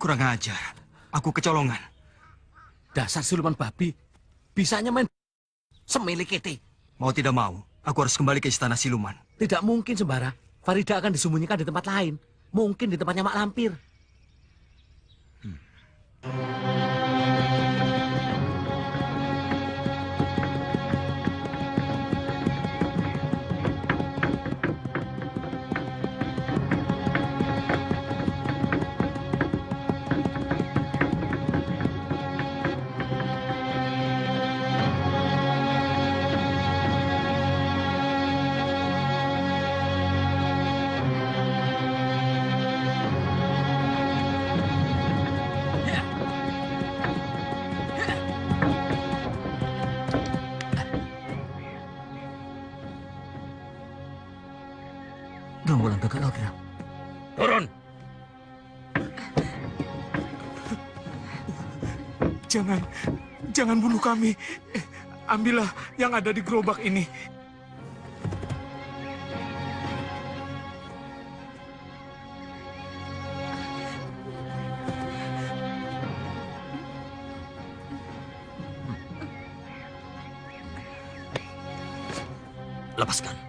Kurang ajar. Aku kecolongan. Dasar siluman babi. Bisanya main semilik kete. Mau tidak mau, aku harus kembali ke istana siluman. Tidak mungkin, Sembara. Farida akan disembunyikan di tempat lain. Mungkin di tempatnya Mak Lampir. Gerombolan Gagak Lodra. Turun! Jangan bunuh kami. Ambillah yang ada di gerobak ini. Lepaskan.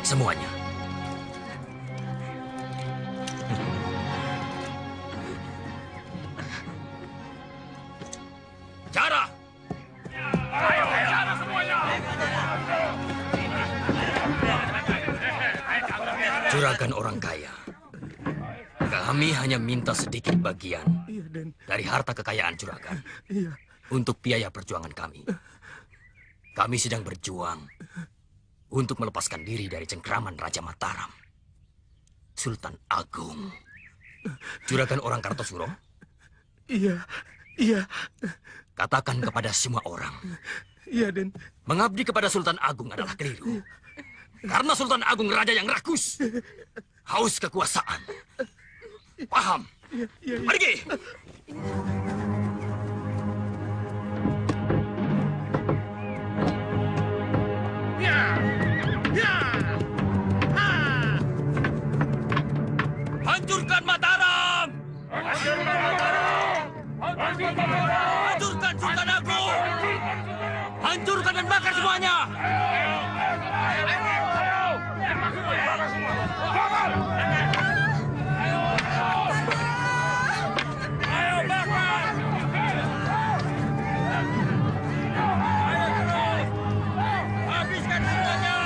Semuanya. Cara! Ayo, cara semuanya! Juragan orang kaya. Kami hanya minta sedikit bagian dari harta kekayaan juragan untuk biaya perjuangan kami. Kami sedang berjuang untuk melepaskan diri dari cengkraman Raja Mataram. Sultan Agung. Juragan orang Kartosuro? Iya. Katakan kepada semua orang. Iya, Den. Mengabdi kepada Sultan Agung adalah keliru. Karena Sultan Agung raja yang rakus. Haus kekuasaan. Paham? Iya. Pergi! Hancurkan Mataram! Hancurkan Sultan Agung! Hancurkan dan bakar semuanya! Ayo bakar! Habiskan semuanya!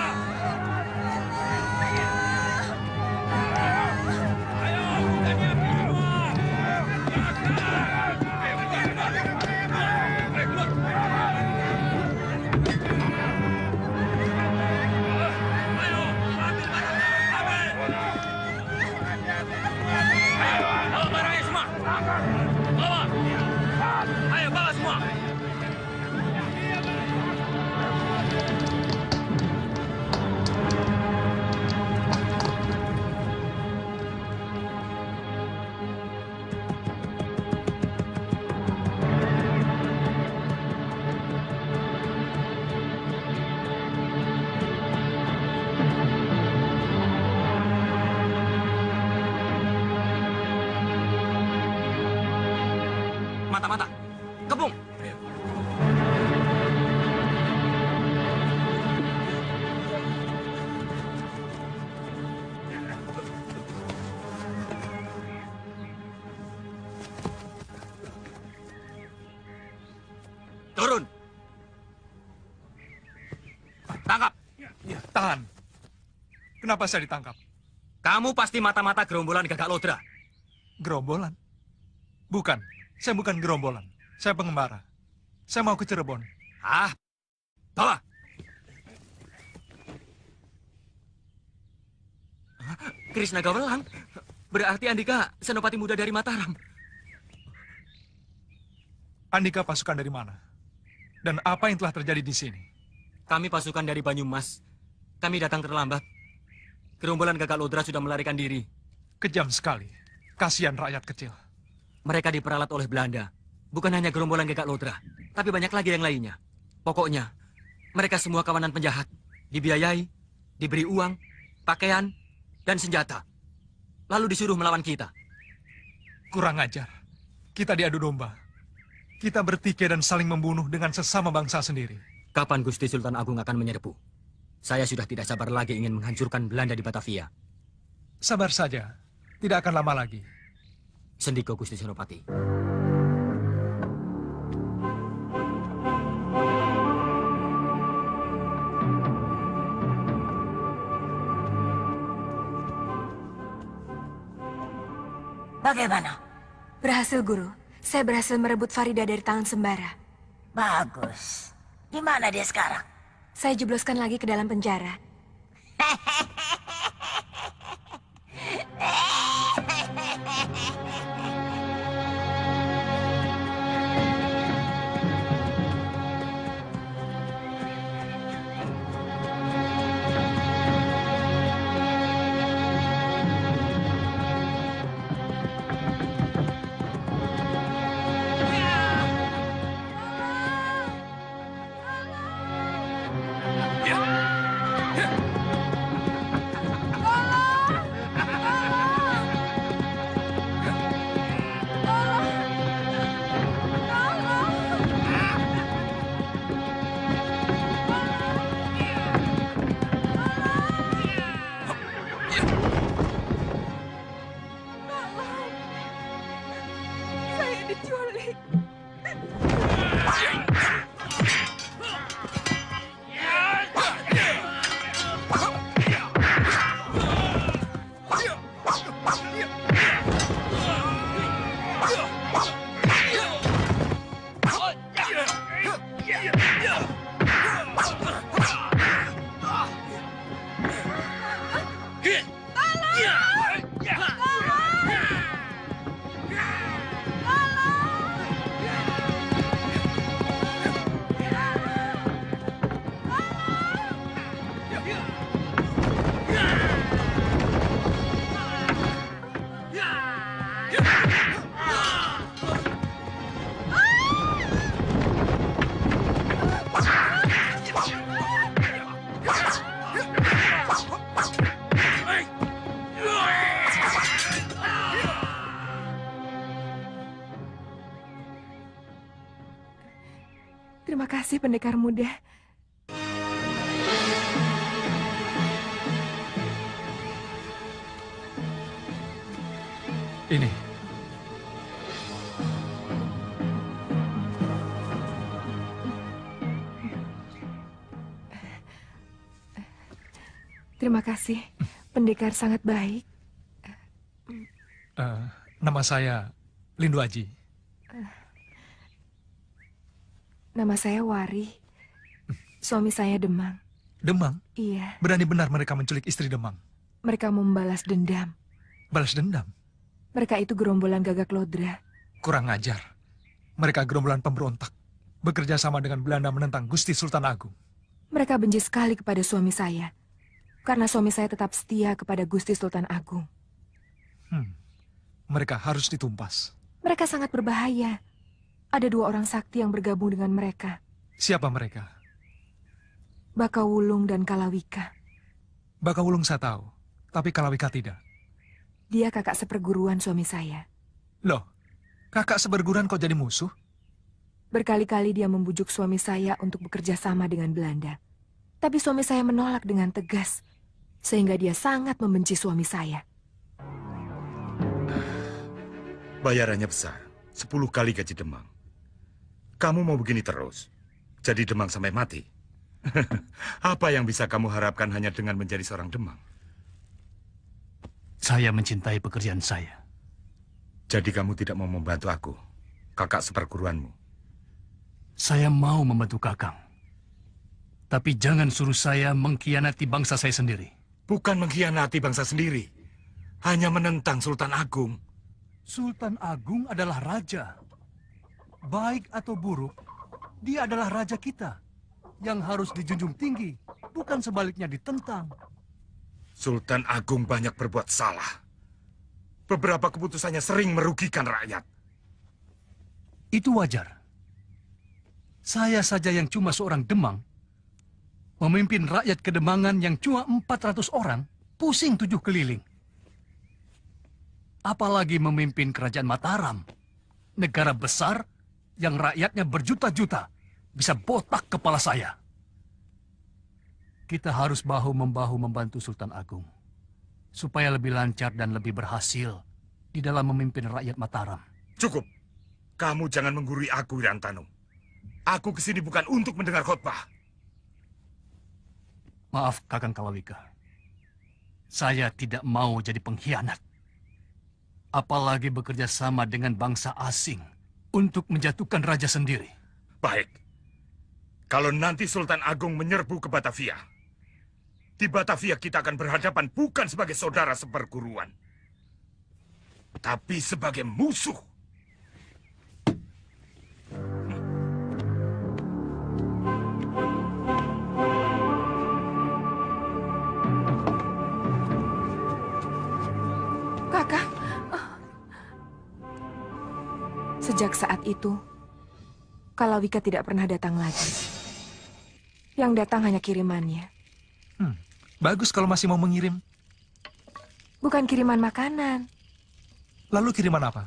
Mata-mata, kepung! Turun! Tangkap! Ya, tahan. Kenapa saya ditangkap? Kamu pasti mata-mata gerombolan Gagak Lodra. Gerombolan? Bukan. Saya bukan gerombolan. Saya pengembara. Saya mau ke Cirebon. Bawa! Krishna Gawelang? Berarti Andika senopati muda dari Mataram. Andika pasukan dari mana? Dan apa yang telah terjadi di sini? Kami pasukan dari Banyumas. Kami datang terlambat. Gerombolan Gagak Lodra sudah melarikan diri. Kejam sekali. Kasihan rakyat kecil. Mereka diperalat oleh Belanda. Bukan hanya gerombolan Gagak Lodra, tapi banyak lagi yang lainnya. Pokoknya, mereka semua kawanan penjahat. Dibiayai, diberi uang, pakaian, dan senjata. Lalu disuruh melawan kita. Kurang ajar. Kita diadu domba. Kita bertikai dan saling membunuh dengan sesama bangsa sendiri. Kapan Gusti Sultan Agung akan menyerbu? Saya sudah tidak sabar lagi ingin menghancurkan Belanda di Batavia. Sabar saja. Tidak akan lama lagi. Sendiko Gusti Senopati. Bagaimana? Berhasil, Guru. Saya berhasil merebut Farida dari tangan Sembara. Bagus. Di mana dia sekarang? Saya jebloskan lagi ke dalam penjara. Saya diculik. Terima kasih, pendekar muda. Ini. Terima kasih. Pendekar sangat baik. Nama saya Lindu Aji. Nama saya Wari. Suami saya Demang. Demang? Iya, Berani benar mereka menculik istri Demang. mereka membalas dendam. Balas dendam? Mereka itu gerombolan Gagak Lodra. Kurang ajar. Mereka gerombolan pemberontak. Bekerja sama dengan Belanda menentang Gusti Sultan Agung. Mereka benci sekali kepada suami saya. Karena suami saya tetap setia kepada Gusti Sultan Agung. Mereka harus ditumpas. Mereka sangat berbahaya. Ada 2 orang sakti yang bergabung dengan mereka. Siapa mereka? Bakawulung dan Kalawika. Bakawulung saya tahu, tapi Kalawika tidak. Dia kakak seperguruan suami saya. Loh, kakak seperguruan kok jadi musuh? Berkali-kali dia membujuk suami saya untuk bekerja sama dengan Belanda. Tapi suami saya menolak dengan tegas. Sehingga dia sangat membenci suami saya. Bayarannya besar, 10 kali gaji Demang. Kamu mau begini terus? Jadi Demang sampai mati? Apa yang bisa kamu harapkan hanya dengan menjadi seorang Demang? Saya mencintai pekerjaan saya. Jadi kamu tidak mau membantu aku, kakak seperguruanmu? Saya mau membantu Kakang. Tapi jangan suruh saya mengkhianati bangsa saya sendiri. Bukan mengkhianati bangsa sendiri, hanya menentang Sultan Agung. Sultan Agung adalah raja. Baik atau buruk, dia adalah raja kita. Yang harus dijunjung tinggi, bukan sebaliknya ditentang. Sultan Agung banyak berbuat salah. Beberapa keputusannya sering merugikan rakyat. Itu wajar. Saya saja yang cuma seorang Demang, memimpin rakyat Kedemangan yang cuma 400 orang, pusing 7 keliling. Apalagi memimpin kerajaan Mataram, negara besar yang rakyatnya berjuta-juta, bisa botak kepala saya. Kita harus bahu-membahu membantu Sultan Agung, supaya lebih lancar dan lebih berhasil di dalam memimpin rakyat Mataram. Cukup. Kamu jangan menggurui aku, Wirantanu. Aku kesini bukan untuk mendengar khotbah. Maaf, Kakang Kalawika. Saya tidak mau jadi pengkhianat. Apalagi bekerja sama dengan bangsa asing untuk menjatuhkan raja sendiri. Baik. Kalau nanti Sultan Agung menyerbu ke Batavia, di Batavia kita akan berhadapan bukan sebagai saudara seperguruan, tapi sebagai musuh. Kakak. Sejak saat itu, Kalawika tidak pernah datang lagi. Yang datang hanya kirimannya. Bagus kalau masih mau mengirim. Bukan kiriman makanan. Lalu kiriman apa?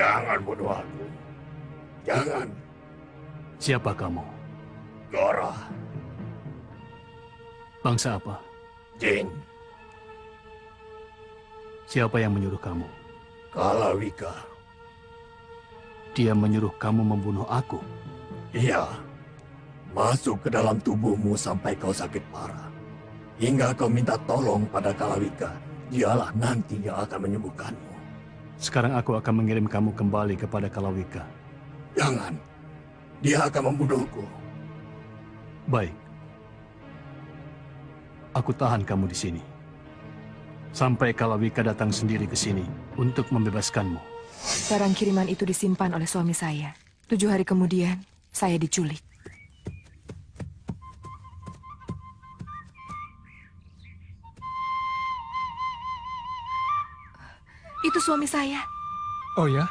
Jangan bunuh aku. Jangan. Siapa kamu? Gora. Bangsa apa? Jin. Siapa yang menyuruh kamu? Kalawika. Dia menyuruh kamu membunuh aku. Iya. Masuk ke dalam tubuhmu sampai kau sakit parah. Hingga kau minta tolong pada Kalawika. Dialah nanti yang akan menyembuhkanmu. Sekarang aku akan mengirim kamu kembali kepada Kalawika. Jangan. Dia akan membunuhku. Baik. Aku tahan kamu di sini. Sampai Kalawika datang sendiri ke sini untuk membebaskanmu. Barang kiriman itu disimpan oleh suami saya. 7 hari kemudian, saya diculik. Itu suami saya. Oh ya?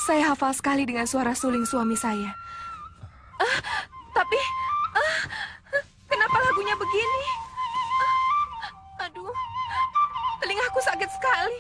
Saya hafal sekali dengan suara suling suami saya. Tapi, kenapa lagunya begini? Aduh, telingaku sakit sekali.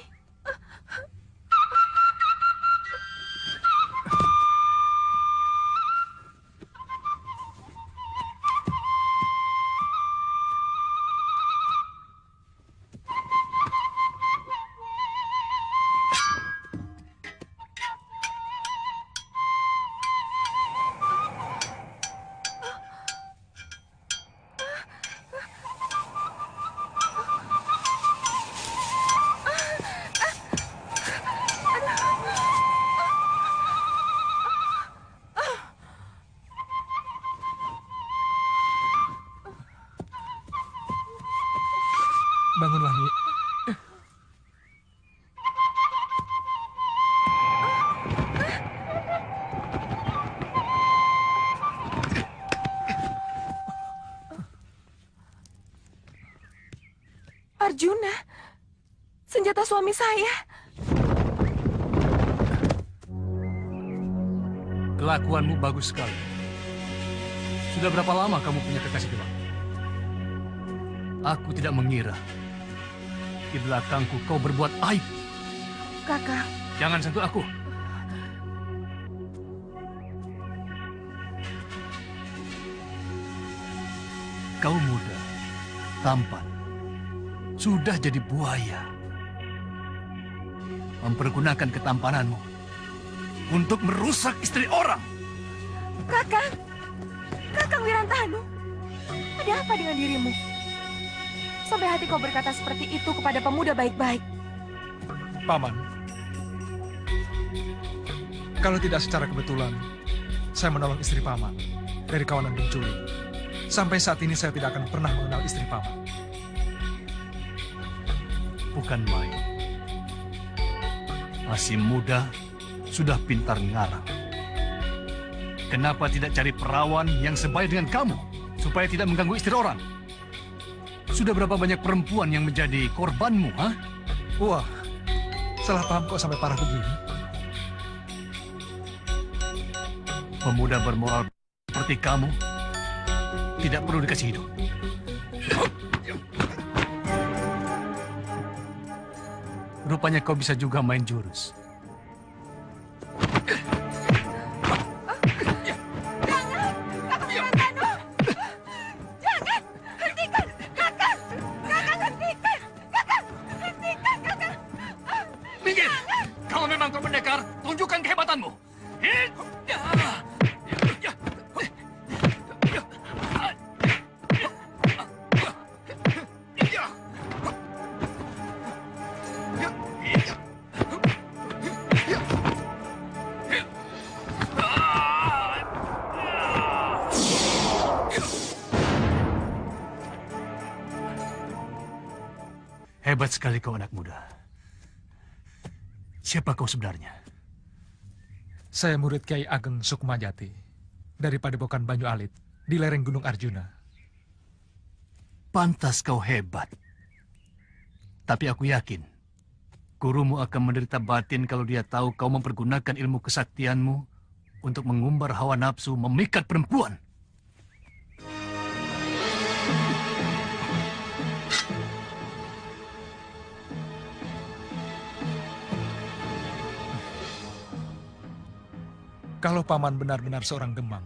Bangunlah, Nyi. Arjuna, senjata suami saya. Kelakuanmu bagus sekali. Sudah berapa lama kamu punya kekasih gelap? Aku tidak mengira di belakangku kau berbuat aib. Kakak. Jangan sentuh aku. Kau muda, tampan, sudah jadi buaya. Mempergunakan ketampananmu untuk merusak istri orang. Kakang! Kakang Wirantanu! Ada apa dengan dirimu? Sampai hati kau berkata seperti itu kepada pemuda baik-baik. Paman, kalau tidak secara kebetulan, saya menolong istri Paman dari kawanan pencuri. Sampai saat ini saya tidak akan pernah mengenal istri Paman. Bukan main. Masih muda, sudah pintar ngarang. Kenapa tidak cari perawan yang sebaya dengan kamu, supaya tidak mengganggu istri orang? Sudah berapa banyak perempuan yang menjadi korbanmu, ha? Wah, salah paham kok sampai parah begini. Pemuda bermoral seperti kamu tidak perlu dikasih hidup. Rupanya kau bisa juga main jurus. Minggir! Kalau memang kau pendekar, tunjukkan kehebatanmu. Hebat sekali kau anak muda. Siapa kau sebenarnya? Saya murid Kiai Ageng Sukmajati dari Padepokan Banyu Alit di lereng Gunung Arjuna. Pantas kau hebat. Tapi aku yakin, gurumu akan menderita batin kalau dia tahu kau mempergunakan ilmu kesaktianmu untuk mengumbar hawa nafsu memikat perempuan. Kalau Paman benar-benar seorang Gemang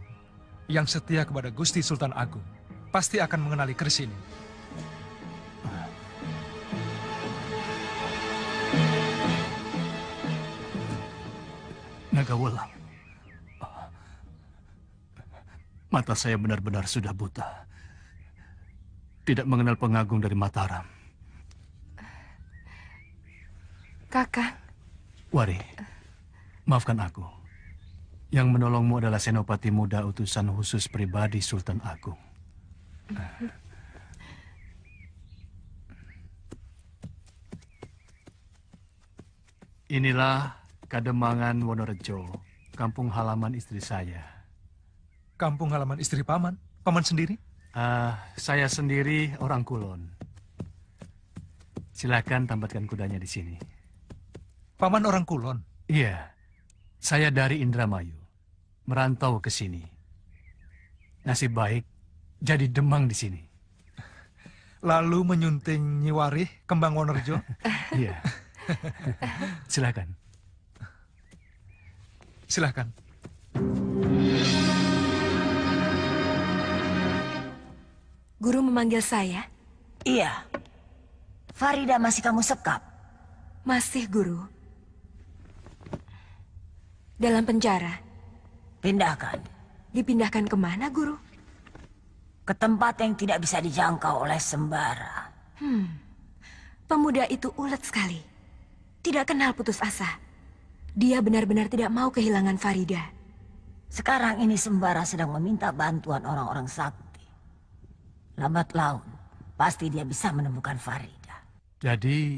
yang setia kepada Gusti Sultan Agung, pasti akan mengenali keris ini. Nagawulang. Mata saya benar-benar sudah buta. Tidak mengenal pengagung dari Mataram. Kakang. Wari, maafkan aku. Yang menolongmu adalah senopati muda utusan khusus pribadi Sultan Agung. Inilah Kademangan Wonorejo, kampung halaman istri saya. Kampung halaman istri Paman? Paman sendiri? Saya sendiri orang Kulon. Silakan tambatkan kudanya di sini. Paman orang Kulon? Iya, saya dari Indramayu. Merantau ke sini. Nasib baik jadi demang di sini. Lalu menyunting Nyiwari, Kembang Wonorejo? Iya. Silakan. Silakan. Guru memanggil saya? Iya. Farida masih kamu sekap? Masih, Guru. Dalam penjara. Pindahkan. Dipindahkan kemana, Guru? Ke tempat yang tidak bisa dijangkau oleh sembara. Pemuda itu ulet sekali. Tidak kenal putus asa. Dia benar-benar tidak mau kehilangan Farida. Sekarang ini sembara sedang meminta bantuan orang-orang sakti. Lambat laun, pasti dia bisa menemukan Farida. Jadi,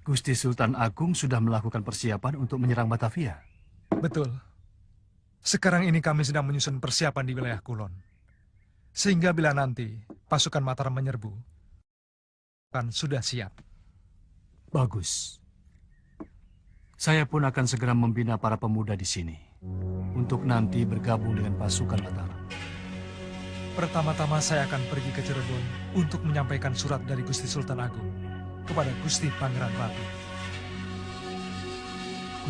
Gusti Sultan Agung sudah melakukan persiapan untuk menyerang Batavia? Betul. Sekarang ini kami sedang menyusun persiapan di wilayah Kulon. Sehingga bila nanti pasukan Mataram menyerbu, kan sudah siap. Bagus. Saya pun akan segera membina para pemuda di sini untuk nanti bergabung dengan pasukan Mataram. Pertama-tama saya akan pergi ke Cirebon untuk menyampaikan surat dari Gusti Sultan Agung kepada Gusti Pangeran Ratu.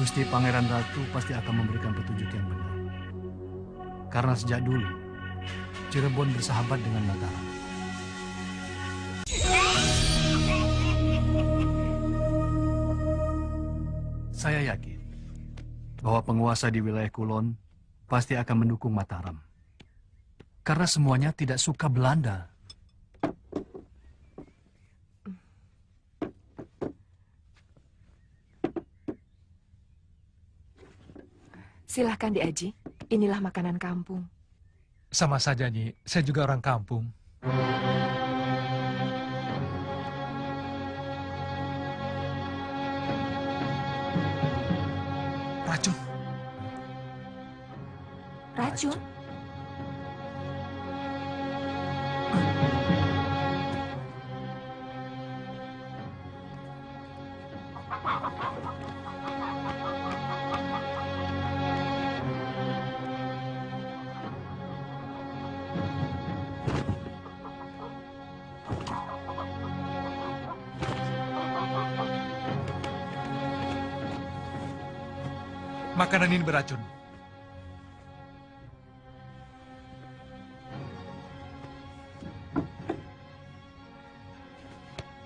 Gusti Pangeran Ratu pasti akan memberikan petunjuk yang benar. Karena sejak dulu, Cirebon bersahabat dengan Mataram. Saya yakin bahwa penguasa di wilayah Kulon pasti akan mendukung Mataram. Karena semuanya tidak suka Belanda. Silahkan Di Aji, inilah makanan kampung. Sama saja, Nyi. Saya juga orang kampung. Racun. Racun? Makanan ini beracun.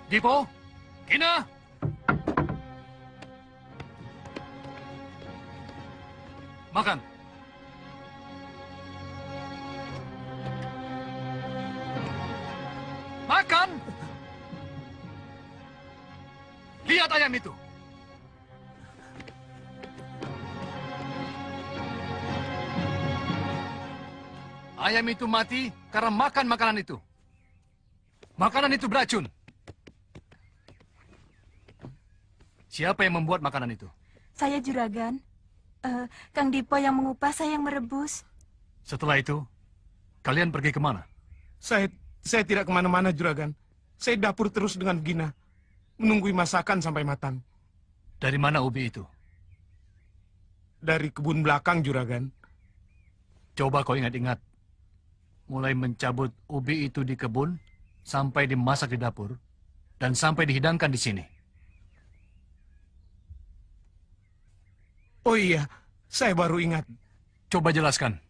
Dipo, Kina, makan. Makan. Lihat ayam itu. Ayam itu mati karena makan makanan itu. Makanan itu beracun. Siapa yang membuat makanan itu? Saya juragan. Kang Dipo yang mengupas, saya yang merebus. Setelah itu, kalian pergi kemana? Saya tidak kemana-mana, juragan. Saya dapur terus dengan Gina. Menunggui masakan sampai matang. Dari mana ubi itu? Dari kebun belakang, juragan. Coba kau ingat-ingat. Mulai mencabut ubi itu di kebun, sampai dimasak di dapur, dan sampai dihidangkan di sini. Oh iya, saya baru ingat. Coba jelaskan.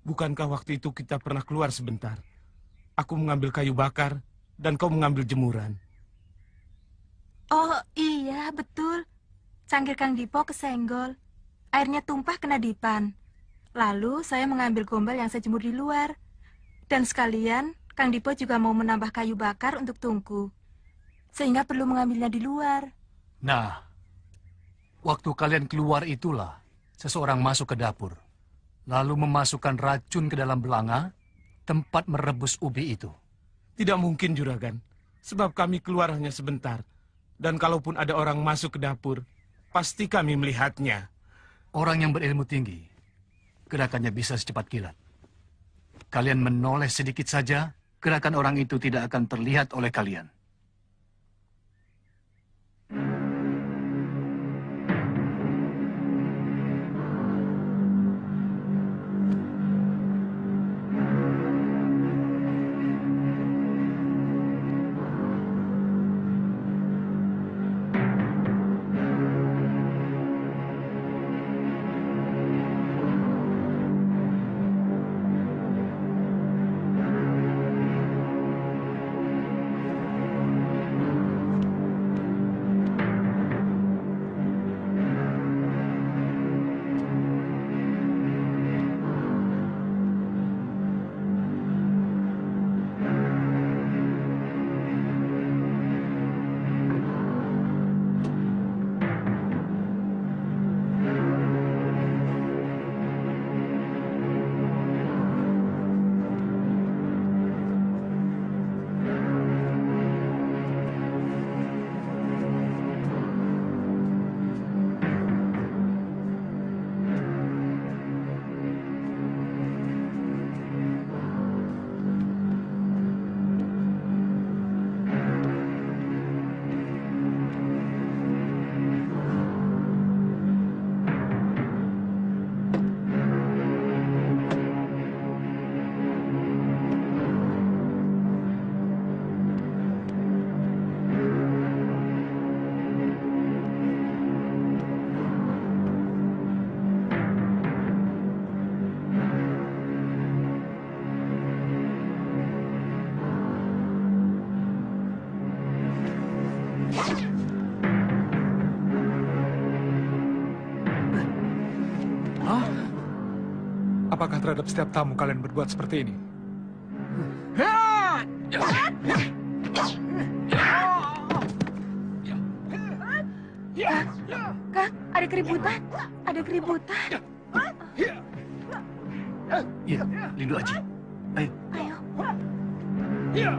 Bukankah waktu itu kita pernah keluar sebentar? Aku mengambil kayu bakar, dan kau mengambil jemuran. Oh iya, betul. Cangkir Kang Dipo kesenggol. Airnya tumpah kena dipan. Lalu saya mengambil gombal yang saya jemur di luar. Dan sekalian, Kang Dipo juga mau menambah kayu bakar untuk tungku. Sehingga perlu mengambilnya di luar. Nah, waktu kalian keluar itulah seseorang masuk ke dapur. Lalu memasukkan racun ke dalam belanga, tempat merebus ubi itu. Tidak mungkin, juragan. Sebab kami keluar hanya sebentar. Dan kalaupun ada orang masuk ke dapur, pasti kami melihatnya. Orang yang berilmu tinggi, gerakannya bisa secepat kilat. Kalian menoleh sedikit saja, gerakan orang itu tidak akan terlihat oleh kalian. Apakah terhadap setiap tamu kalian berbuat seperti ini? Kang, ada keributan. Ada keributan. Iya, Lindu Aji. Ayo. Ayo.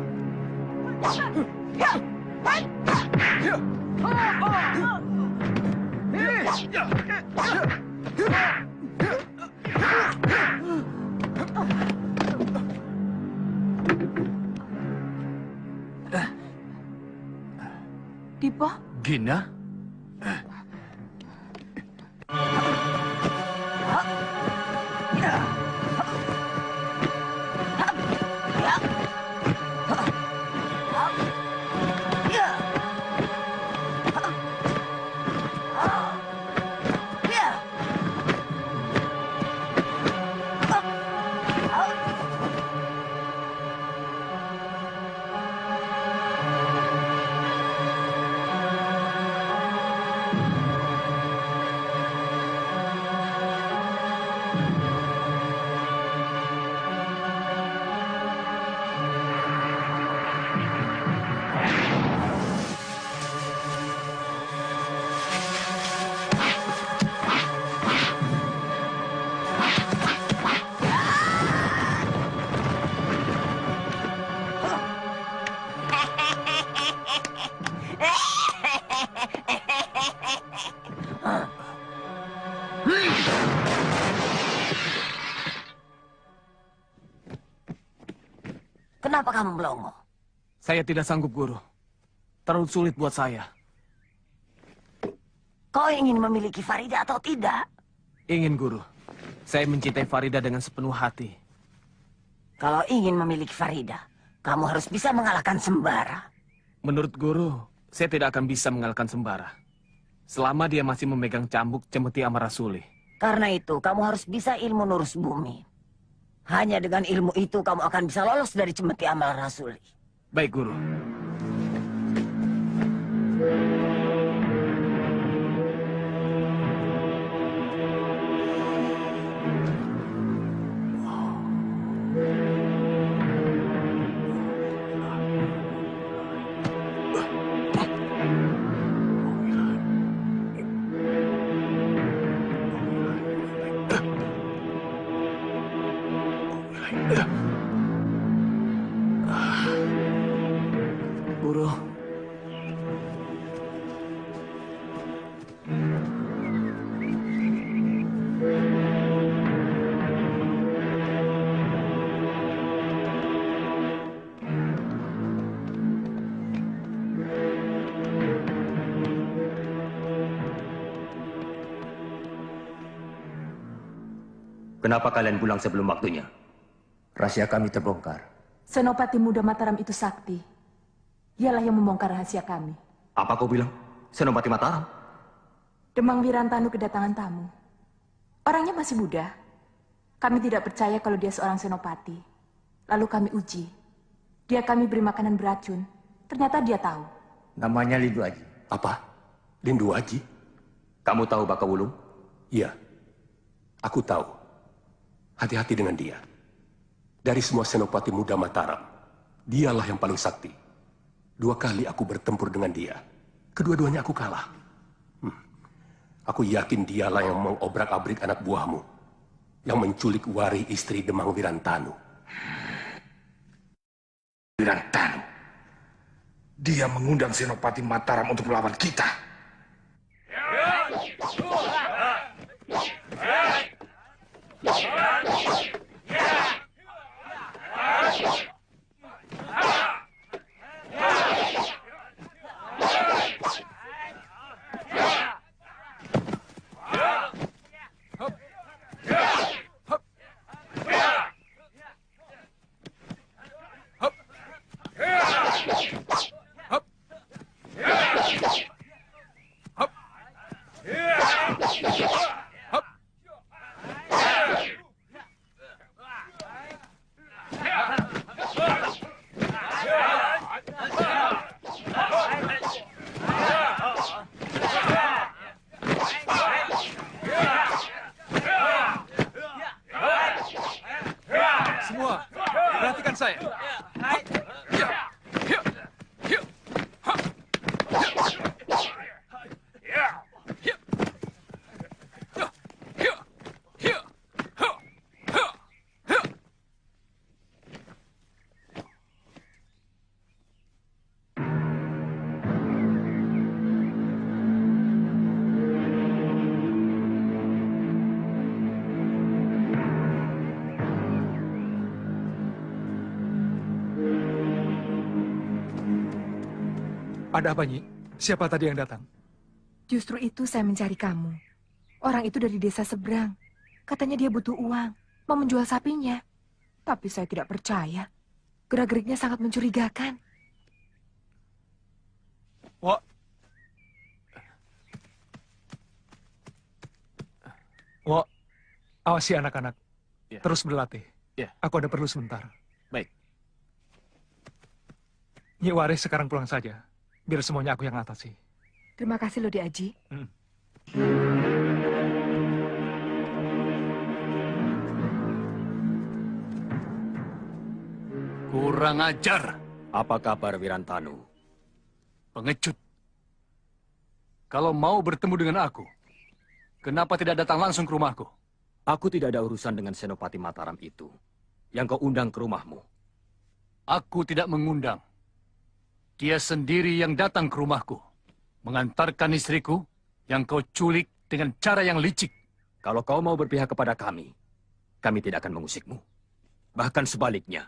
Dipo, Gina? Kenapa kamu melongo? Saya tidak sanggup, Guru. Terlalu sulit buat saya. Kau ingin memiliki Farida atau tidak? Ingin, Guru. Saya mencintai Farida dengan sepenuh hati. Kalau ingin memiliki Farida, kamu harus bisa mengalahkan Sembara. Menurut Guru, saya tidak akan bisa mengalahkan Sembara. Selama dia masih memegang cambuk Cemeti Amarasuli. Karena itu, kamu harus bisa ilmu nurus bumi. Hanya dengan ilmu itu, kamu akan bisa lolos dari Cemeti Amarasuli. Baik, Guru. Guru. Kenapa kalian pulang sebelum waktunya? Rahasia kami terbongkar. Senopati Muda Mataram itu sakti. Dialah yang membongkar rahasia kami. Apa kau bilang? Senopati Mataram? Demang Wirantanu kedatangan tamu. Orangnya masih muda. Kami tidak percaya kalau dia seorang senopati. Lalu kami uji. Dia kami beri makanan beracun. Ternyata dia tahu. Namanya Lindu Aji. Apa? Lindu Aji? Kamu tahu Baka Wulung? Iya. Aku tahu. Hati-hati dengan dia. Dari semua senopati muda Mataram, dialah yang paling sakti. 2 kali aku bertempur dengan dia. Kedua-duanya aku kalah. Aku yakin dialah yang mengobrak-abrik anak buahmu. Yang menculik Wari istri Demang Wirantanu. Wirantanu. Dia mengundang senopati Mataram untuk melawan kita. saya. Ada apa, Nyi? Siapa tadi yang datang? Justru itu saya mencari kamu. Orang itu dari desa seberang. Katanya dia butuh uang, mau menjual sapinya. Tapi saya tidak percaya. Gerak-geriknya sangat mencurigakan. Wah. Wah, awasi anak-anak. Ya. Terus berlatih. Ya. Aku ada perlu sebentar. Baik. Nyi Waris sekarang pulang saja. Biar semuanya aku yang atasi. Terima kasih loh, Di Aji. Kurang ajar. Apa kabar Wirantanu? Pengecut. Kalau mau bertemu dengan aku, kenapa tidak datang langsung ke rumahku? Aku tidak ada urusan dengan Senopati Mataram itu. Yang kau undang ke rumahmu. Aku tidak mengundang. Dia sendiri yang datang ke rumahku. Mengantarkan istriku yang kau culik dengan cara yang licik. Kalau kau mau berpihak kepada kami tidak akan mengusikmu. Bahkan sebaliknya,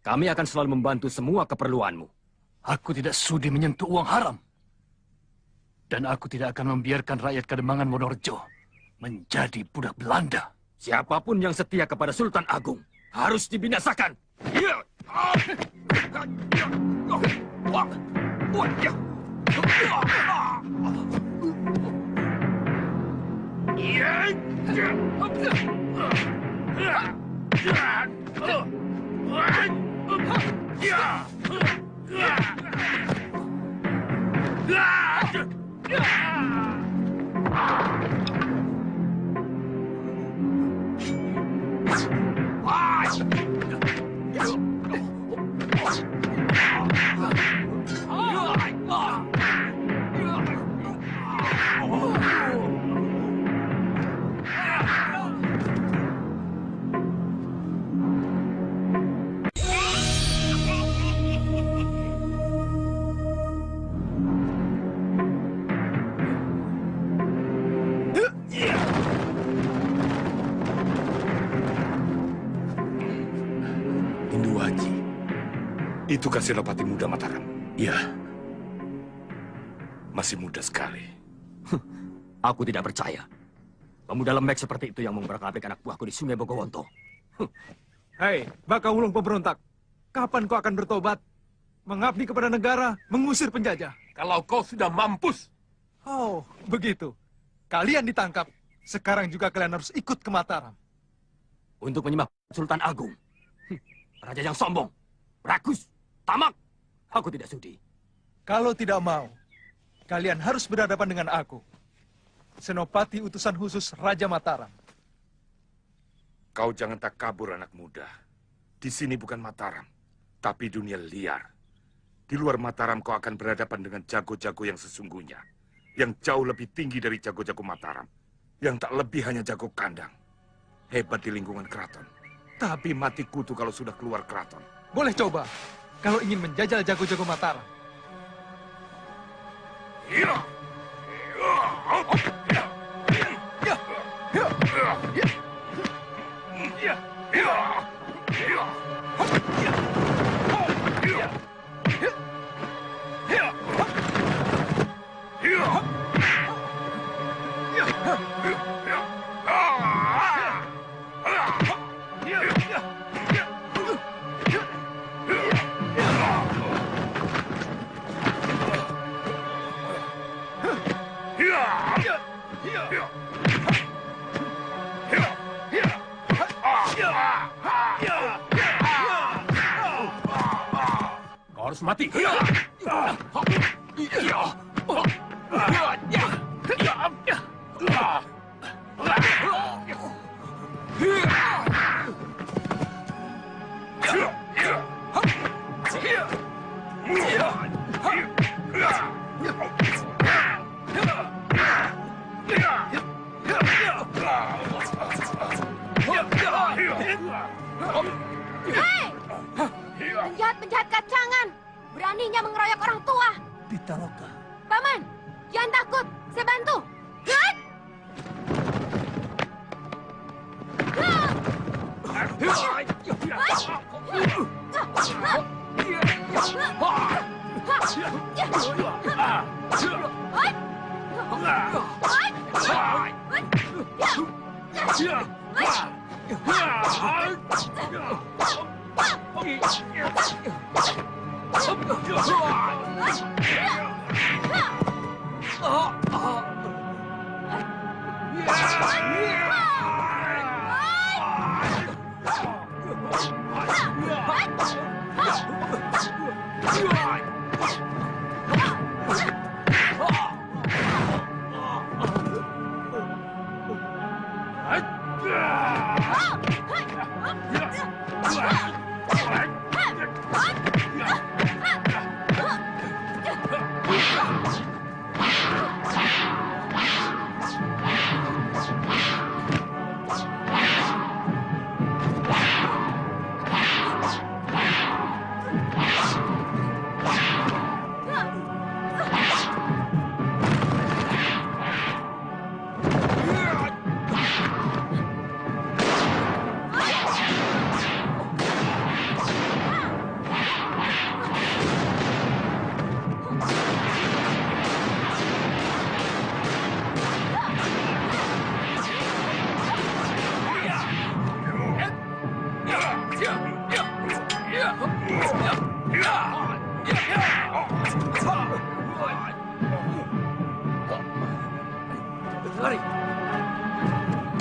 kami akan selalu membantu semua keperluanmu. Aku tidak sudi menyentuh uang haram. Dan aku tidak akan membiarkan rakyat Kademangan Wonorejo menjadi budak Belanda. Siapapun yang setia kepada Sultan Agung harus dibinasakan. Itukah Senopati muda Mataram? Iya. Masih muda sekali. Aku tidak percaya. Pemuda lembek seperti itu yang memperkapik anak buahku di Sungai Bogowonto. Hei, Baka Wulung pemberontak. Kapan kau akan bertobat? Mengabdi kepada negara, mengusir penjajah. Kalau kau sudah mampus. Oh, begitu. Kalian ditangkap. Sekarang juga kalian harus ikut ke Mataram. Untuk menyembah Sultan Agung. Raja yang sombong, rakus, tamak. Aku tidak sudi. Kalau tidak mau, kalian harus berhadapan dengan aku. Senopati utusan khusus Raja Mataram. Kau jangan tak kabur anak muda. Di sini bukan Mataram, tapi dunia liar. Di luar Mataram kau akan berhadapan dengan jago-jago yang sesungguhnya. Yang jauh lebih tinggi dari jago-jago Mataram. Yang tak lebih hanya jago kandang. Hebat di lingkungan keraton. Tapi mati kutu kalau sudah keluar keraton. Boleh coba, kalau ingin menjajal jago-jago Mataram. Kau harus mati. Hei! Penjahat-penjahat kacangan! Beraninya mengeroyok orang tua! Pitaloka. Paman, jangan takut. Saya bantu. Hei!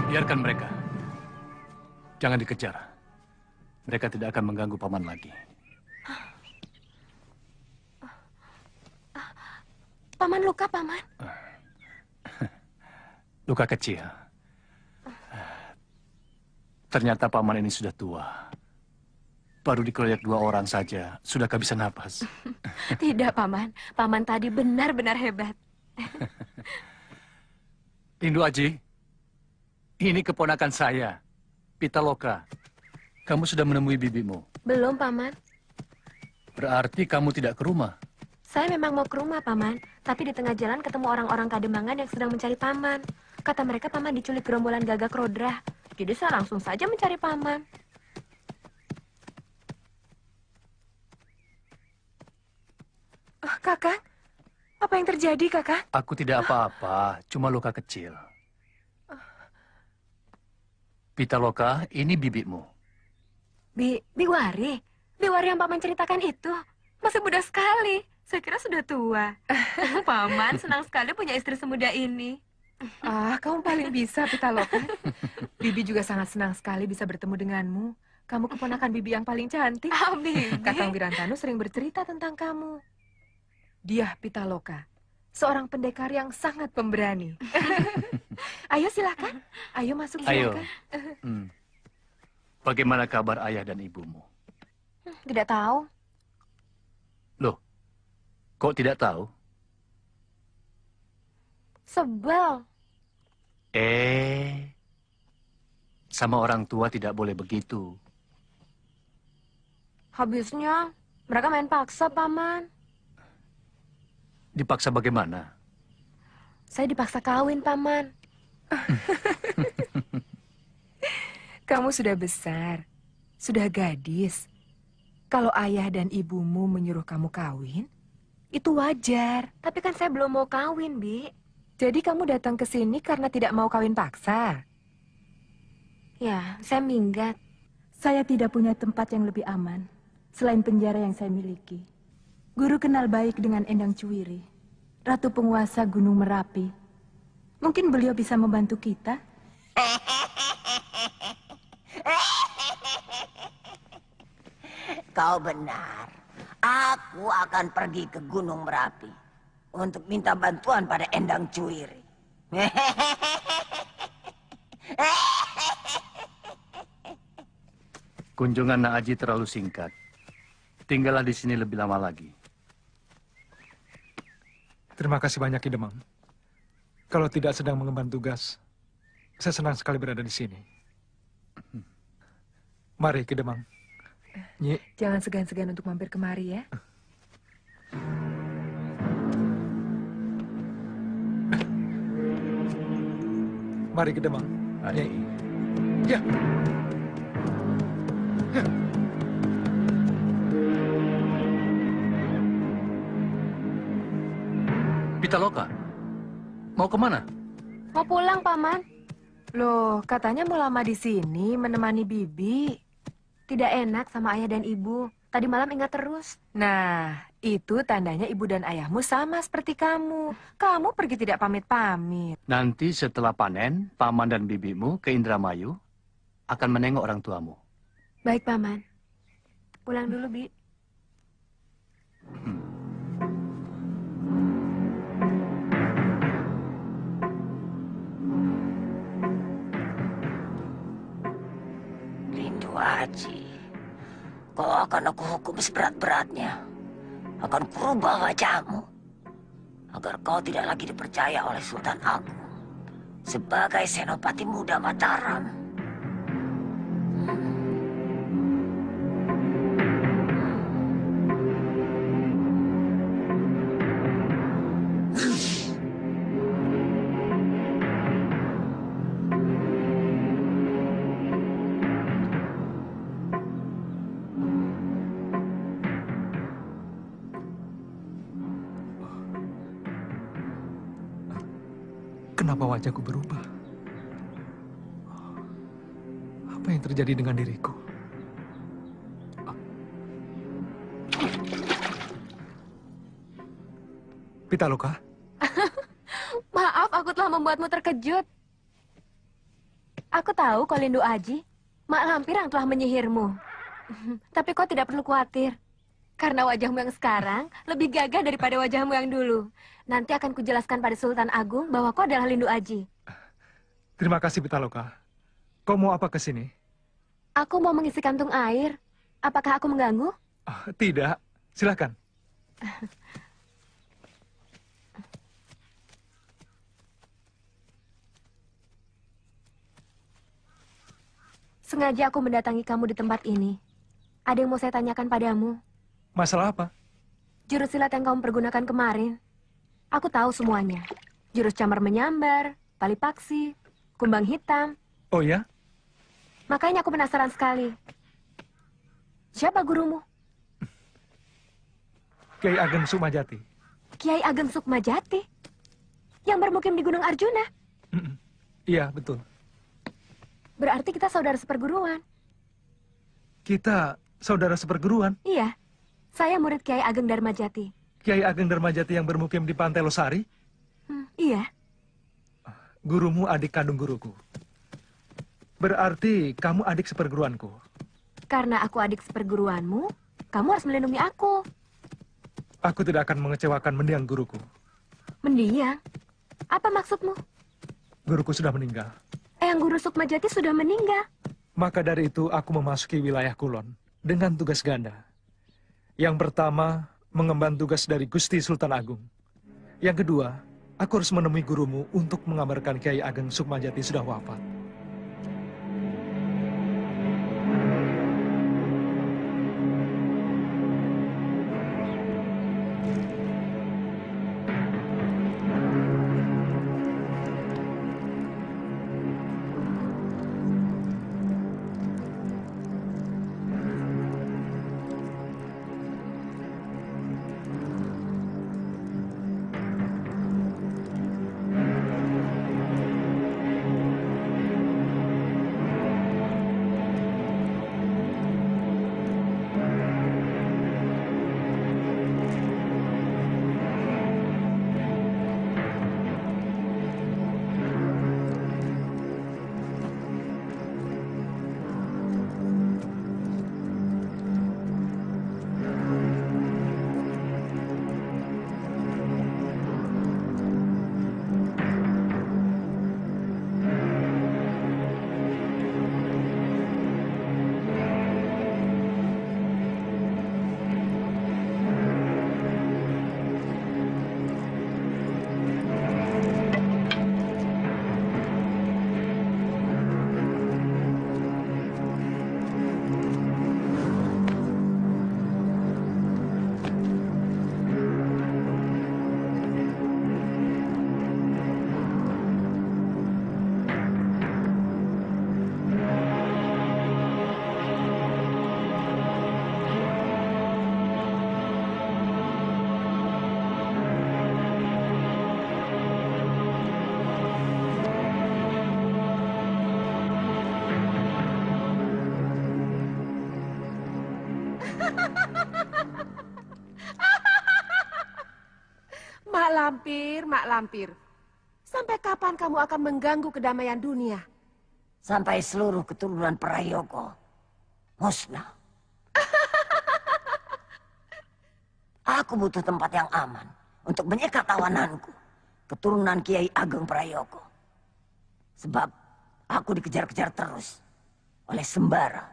Biarkan mereka. Jangan dikejar. Mereka tidak akan mengganggu paman lagi. Paman luka, Paman. Luka kecil. Ternyata paman ini sudah tua. Baru dikeroyok 2 orang saja, sudah kehabisan napas. Tidak, Paman. Paman tadi benar-benar hebat. Lindu Aji, ini keponakan saya, Pitaloka. Kamu sudah menemui bibimu. Belum, Paman. Berarti kamu tidak ke rumah. Saya memang mau ke rumah, Paman. Tapi di tengah jalan ketemu orang-orang Kademangan yang sedang mencari Paman. Kata mereka Paman diculik gerombolan Gagak Rodra. Jadi saya langsung saja mencari Paman. Kakak, apa yang terjadi, Kakak? Aku tidak apa-apa, cuma luka kecil. Pitaloka, ini bibimu. Biwari? Biwari yang Paman ceritakan itu? Masih muda sekali. Saya kira sudah tua. Paman senang sekali punya istri semuda ini. Kamu paling bisa, Pitaloka. Bibi juga sangat senang sekali bisa bertemu denganmu. Kamu keponakan Bibi yang paling cantik. Bibi. Kakang Wirantanu sering bercerita tentang kamu. Dia Pitaloka, seorang pendekar yang sangat pemberani. Ayo silakan, ayo masuk silakan. Ayo. Bagaimana kabar ayah dan ibumu? Tidak tahu. Loh, kok tidak tahu? Sebel. Sama orang tua tidak boleh begitu. Habisnya mereka main paksa, Paman. Dipaksa bagaimana? Saya dipaksa kawin, Paman. Kamu sudah besar, sudah gadis. Kalau ayah dan ibumu menyuruh kamu kawin, itu wajar. Tapi kan saya belum mau kawin, Bi. Jadi kamu datang ke sini karena tidak mau kawin paksa? Ya, saya minggat. Saya tidak punya tempat yang lebih aman selain penjara yang saya miliki. Guru kenal baik dengan Endang Cuwiri, Ratu Penguasa Gunung Merapi. Mungkin beliau bisa membantu kita. Kau benar. Aku akan pergi ke Gunung Merapi untuk minta bantuan pada Endang Cuwiri. Kunjungan Nak Aji terlalu singkat. Tinggallah di sini lebih lama lagi. Terima kasih banyak, Ki Demang. Kalau tidak sedang mengemban tugas, saya senang sekali berada di sini. Mari ke Demang. Nyi. Jangan segan-segan untuk mampir kemari ya. Mari ke Demang. Mari. Ya. Pitaloka, mau kemana? Mau pulang, Paman. Loh, katanya mau lama di sini menemani Bibi. Tidak enak sama ayah dan ibu. Tadi malam ingat terus. Nah, itu tandanya ibu dan ayahmu sama seperti kamu. Kamu pergi tidak pamit-pamit. Nanti setelah panen, paman dan bibimu ke Indramayu akan menengok orang tuamu. Baik, Paman. Pulang dulu, Bi. Lindu Aji, kau akan aku hukum seberat-beratnya. Akan kurubah wajahmu agar kau tidak lagi dipercaya oleh Sultan Agung sebagai senopati muda Mataram. Kenapa wajahku berubah? Apa yang terjadi dengan diriku? Pitaloka? Maaf, aku telah membuatmu terkejut. Aku tahu kau Lindu Aji, mak lampir yang telah menyihirmu. Tapi kau tidak perlu khawatir. Karena wajahmu yang sekarang lebih gagah daripada wajahmu yang dulu. Nanti akan kujelaskan pada Sultan Agung bahwa kau adalah Lindu Aji. Terima kasih, Pitaloka. Kau mau apa ke sini? Aku mau mengisi kantung air. Apakah aku mengganggu? Tidak, silakan. Sengaja aku mendatangi kamu di tempat ini. Ada yang mau saya tanyakan padamu. Masalah apa? Jurus silat yang kamu pergunakan kemarin. Aku tahu semuanya. Jurus camar menyambar, tali paksi, kumbang hitam. Oh ya? Makanya aku penasaran sekali. Siapa gurumu? Kiai Ageng Sukmajati. Kiai Ageng Sukmajati? Yang bermukim di Gunung Arjuna? Iya, betul. Berarti kita saudara seperguruan. Kita saudara seperguruan? Iya. Saya murid Kiai Ageng Darmajati. Kiai Ageng Darmajati yang bermukim di Pantai Losari? Iya. Gurumu adik kandung guruku. Berarti kamu adik seperguruanku. Karena aku adik seperguruanmu, kamu harus melindungi aku. Aku tidak akan mengecewakan mendiang guruku. Mendiang? Apa maksudmu? Guruku sudah meninggal. Eyang Guru Sukmajati sudah meninggal. Maka dari itu aku memasuki wilayah Kulon dengan tugas ganda. Yang pertama, mengemban tugas dari Gusti Sultan Agung. Yang kedua, aku harus menemui gurumu untuk mengabarkan Kiai Ageng Sukmajati sudah wafat. Mak Lampir. Sampai kapan kamu akan mengganggu kedamaian dunia? Sampai seluruh keturunan Prayogo musnah. Aku butuh tempat yang aman untuk menyekat tawananku, keturunan Kiai Ageng Prayogo. Sebab aku dikejar-kejar terus oleh Sembara,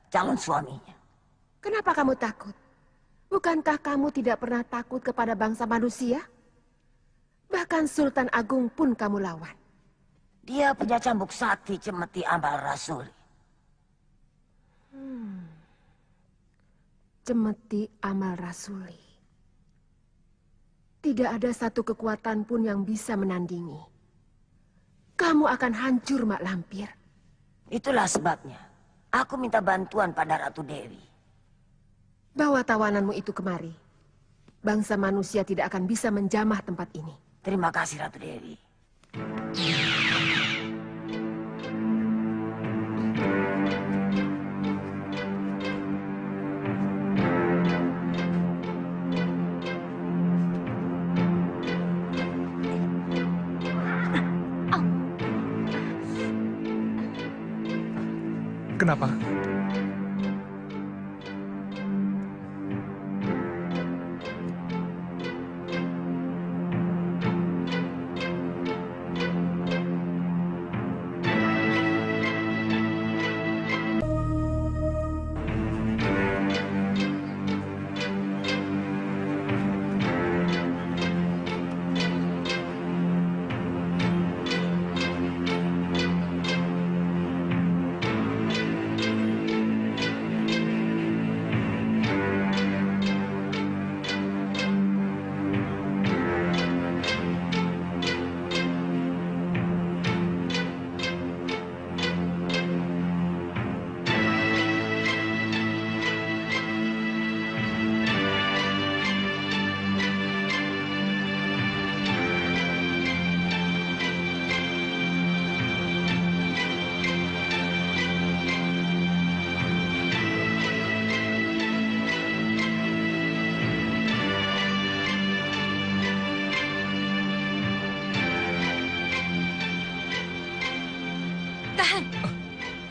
calon suaminya. Kenapa kamu takut? Bukankah kamu tidak pernah takut kepada bangsa manusia? Bahkan Sultan Agung pun kamu lawan. Dia punya cambuk sakti Cemeti Amal Rasuli. Cemeti Amal Rasuli. Tidak ada satu kekuatan pun yang bisa menandingi. Kamu akan hancur, Mak Lampir. Itulah sebabnya aku minta bantuan pada Ratu Dewi. Bawa tawananmu itu kemari. Bangsa manusia tidak akan bisa menjamah tempat ini. Terima kasih, Ratu Dewi. Kenapa?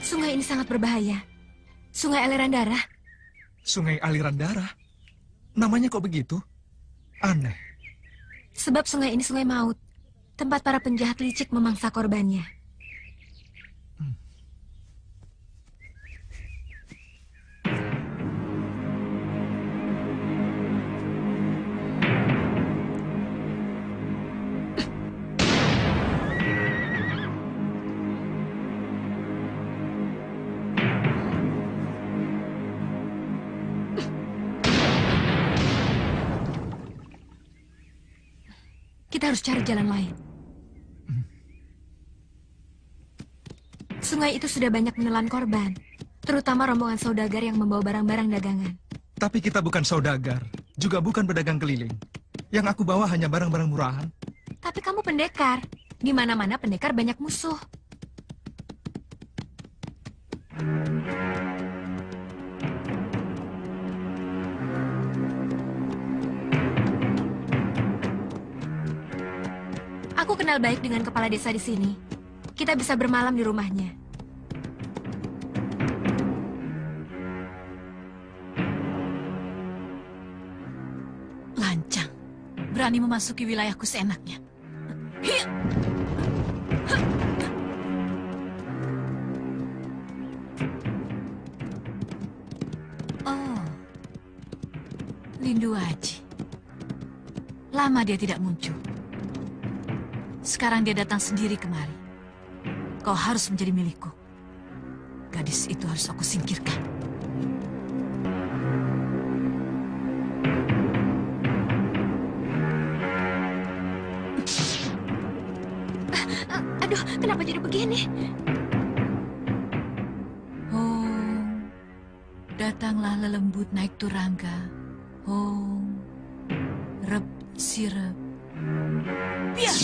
Sungai ini sangat berbahaya. Sungai aliran darah. Sungai aliran darah? Namanya kok begitu? Aneh. Sebab sungai ini sungai maut. Tempat para penjahat licik memangsa korbannya. Kita harus cari jalan lain. Sungai itu sudah banyak menelan korban, terutama rombongan saudagar yang membawa barang-barang dagangan. Tapi kita bukan saudagar, juga bukan pedagang keliling. Yang aku bawa hanya barang-barang murahan. Tapi kamu pendekar. Di mana-mana pendekar banyak musuh. Aku kenal baik dengan kepala desa di sini. Kita bisa bermalam di rumahnya. Lancang. Berani memasuki wilayahku seenaknya. Oh. Lindu Aji. Lama dia tidak muncul. Sekarang dia datang sendiri kemari. Kau harus menjadi milikku. Gadis itu harus aku singkirkan. Aduh, kenapa jadi begini? Hong, datanglah lelembut naik turangga. Hong, rep sirep. Biar.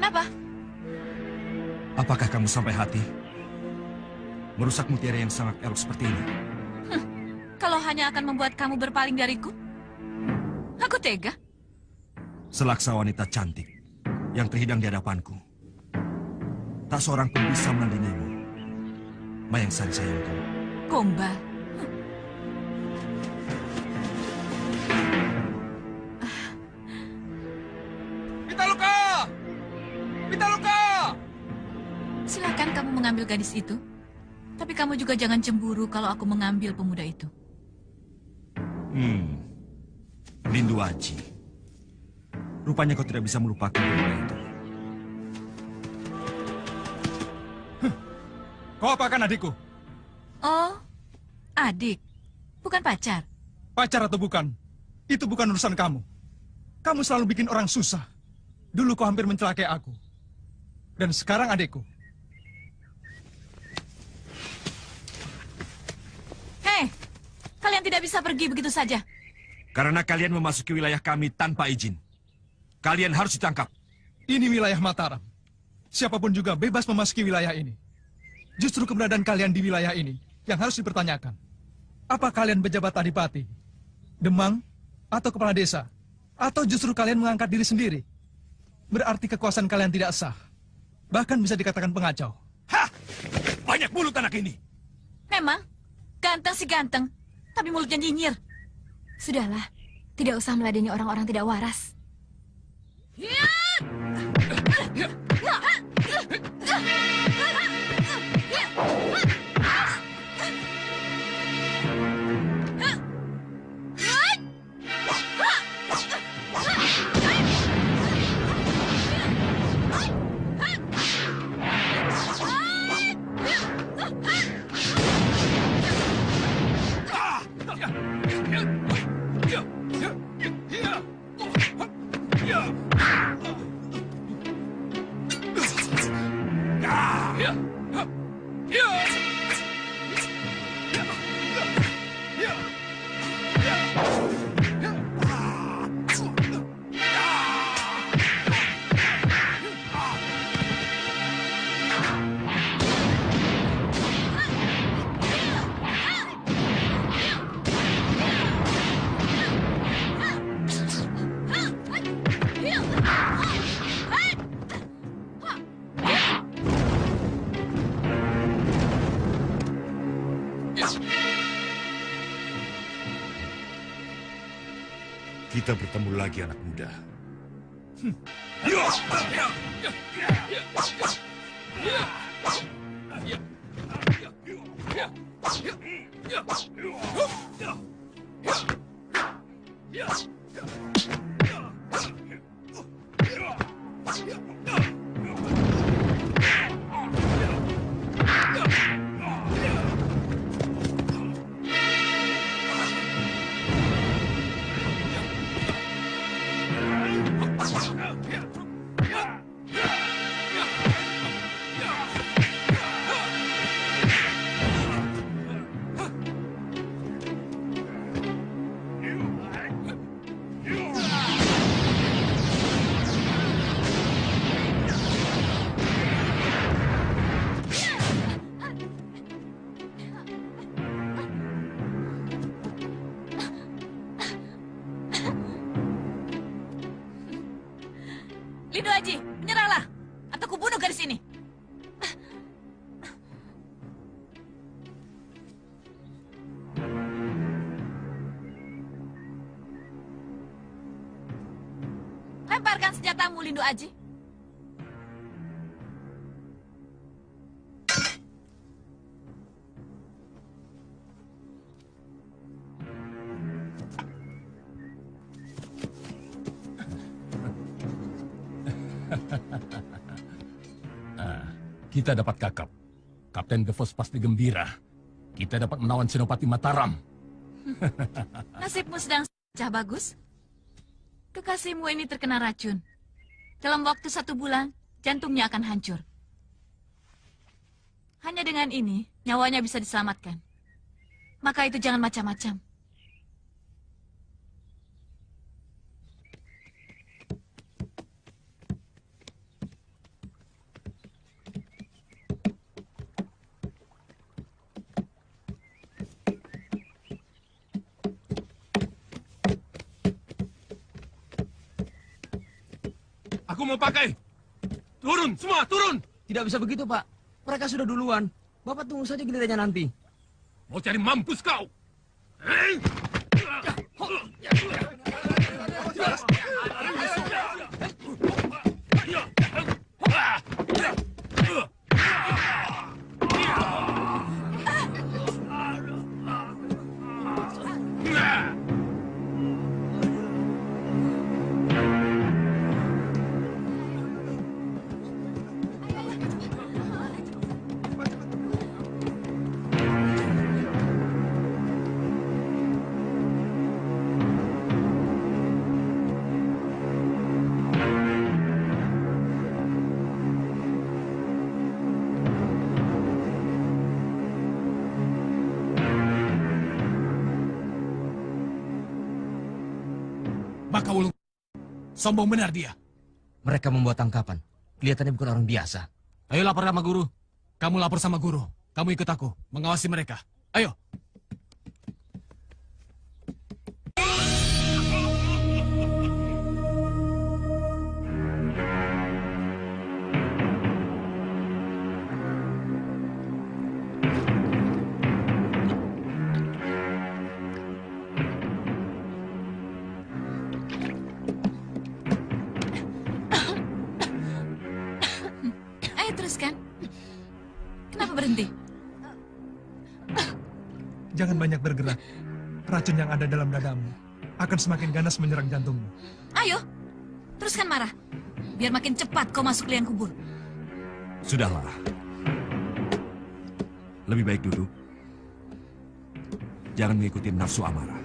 Kenapa? Apakah kamu sampai hati merusak mutiara yang sangat elok seperti ini? Kalau hanya akan membuat kamu berpaling dariku, aku tega. Selaksa wanita cantik yang terhidang di hadapanku, tak seorang pun bisa menandingimu. Mayang Sari sayangku. Gombal. Pitaloka! Pitaloka! Silakan kamu mengambil gadis itu. Tapi kamu juga jangan cemburu kalau aku mengambil pemuda itu. Lindu Aji. Rupanya kau tidak bisa melupakan pemuda itu. Kau apakan adikku? Oh, adik. Bukan pacar. Pacar atau bukan, itu bukan urusan kamu. Kamu selalu bikin orang susah. Dulu kau hampir mencelakai aku. Dan sekarang adikku. Hei, kalian tidak bisa pergi begitu saja. Karena kalian memasuki wilayah kami tanpa izin. Kalian harus ditangkap. Ini wilayah Mataram. Siapapun juga bebas memasuki wilayah ini. Justru keberadaan kalian di wilayah ini yang harus dipertanyakan. Apa kalian pejabat adipati, demang, atau kepala desa? Atau justru kalian mengangkat diri sendiri? Berarti kekuasaan kalian tidak sah. Bahkan bisa dikatakan pengacau. Hah! Banyak mulut anak ini. Memang, ganteng sih ganteng, tapi mulutnya nyinyir. Sudahlah, tidak usah meladeni orang-orang tidak waras. Kita bertemu lagi, anak muda. Lindu Aji, menyerahlah, atau kubunuh gadis ini. Lemparkan senjatamu, Lindu Aji. Kita dapat kakap. Kapten Devos pasti gembira. Kita dapat menawan Senopati Mataram. Nasibmu sedang cah bagus. Kekasihmu ini terkena racun. Dalam waktu 1 bulan, jantungnya akan hancur. Hanya dengan ini, nyawanya bisa diselamatkan. Maka itu jangan macam-macam. Aku mau pakai. Turun, semua turun. Tidak bisa begitu, Pak. Mereka sudah duluan. Bapak tunggu saja gilirannya nanti. Mau cari mampus kau. Baka Wulung, sombong benar dia. Mereka membuat tangkapan. Kelihatannya bukan orang biasa. Ayo lapor sama guru. Kamu lapor sama guru. Kamu ikut aku, mengawasi mereka. Ayo. Ayo teruskan. Kenapa berhenti? Jangan banyak bergerak. Racun yang ada dalam dadamu akan semakin ganas menyerang jantungmu. Ayo, teruskan marah. Biar makin cepat kau masuk liang kubur. Sudahlah. Lebih baik duduk. Jangan mengikuti nafsu amarah.